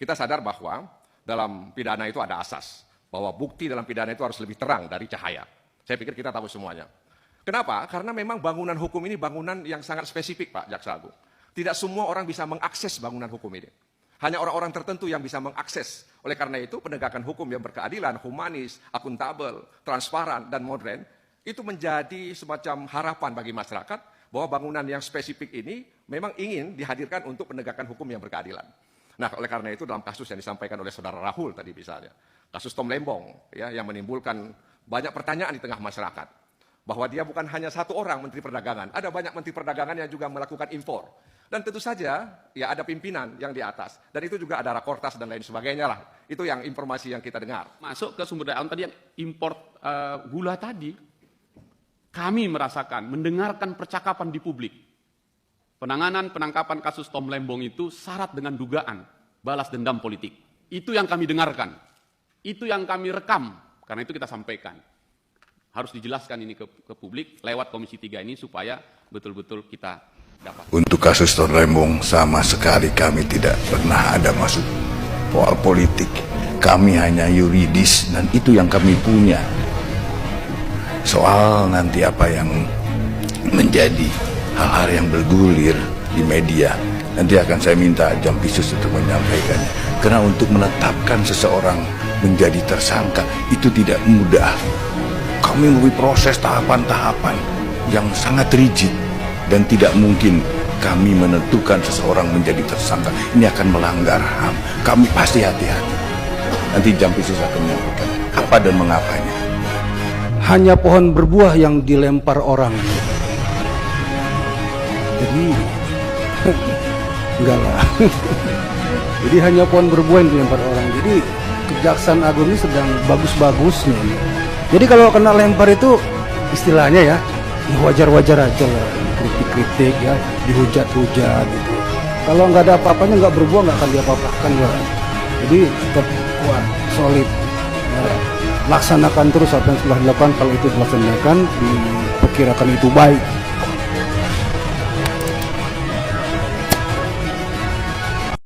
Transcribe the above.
Kita sadar bahwa dalam pidana itu ada asas, bahwa bukti dalam pidana itu harus lebih terang dari cahaya. Saya pikir kita tahu semuanya. Kenapa? Karena memang bangunan hukum ini bangunan yang sangat spesifik, Pak Jaksa Agung. Tidak semua orang bisa mengakses bangunan hukum ini. Hanya orang-orang tertentu yang bisa mengakses. Oleh karena itu, penegakan hukum yang berkeadilan, humanis, akuntabel, transparan, dan modern, itu menjadi semacam harapan bagi masyarakat bahwa bangunan yang spesifik ini memang ingin dihadirkan untuk penegakan hukum yang berkeadilan. Nah, oleh karena itu dalam kasus yang disampaikan oleh saudara Rahul tadi misalnya, kasus Tom Lembong ya, yang menimbulkan banyak pertanyaan di tengah masyarakat, bahwa dia bukan hanya satu orang Menteri Perdagangan, ada banyak Menteri Perdagangan yang juga melakukan impor. Dan tentu saja ya ada pimpinan yang di atas, dan itu juga ada rakortas dan lain sebagainya lah. Itu yang informasi yang kita dengar. Masuk ke sumber daya alam tadi yang impor gula tadi, kami merasakan, mendengarkan percakapan di publik. Penanganan penangkapan kasus Tom Lembong itu syarat dengan dugaan balas dendam politik. Itu yang kami dengarkan, itu yang kami rekam, karena itu kita sampaikan. Harus dijelaskan ini ke publik lewat Komisi 3 ini supaya betul-betul kita dapat. Untuk kasus Tom Lembong sama sekali kami tidak pernah ada masuk soal politik. Kami hanya yuridis dan itu yang kami punya. Soal nanti apa yang menjadi hal-hal yang bergulir di media, nanti akan saya minta Jampisus untuk menyampaikannya. Karena untuk menetapkan seseorang menjadi tersangka itu tidak mudah. Kami melalui proses tahapan-tahapan yang sangat rigid. Dan tidak mungkin kami menentukan seseorang menjadi tersangka. Ini akan melanggar HAM. Kami pasti hati-hati. Nanti Jampisus akan menyampaikan apa dan mengapanya. Hanya pohon berbuah yang dilempar orang. Jadi, enggak lah. Jadi hanya pohon berbuah yang dilempar orang. Jadi Kejaksaan Agung ini sedang bagus-bagusnya. Jadi kalau kena lempar itu istilahnya ya wajar-wajar aja lah. Kritik-kritik ya, dihujat-hujat gitu. Kalau nggak ada apa-apanya, nggak berbuah, nggak akan diapa-apakan lah. Jadi tetap kuat, solid. Ya, laksanakan terus apa yang sudah dilakukan. Kalau itu dilaksanakan, diperkirakan itu baik.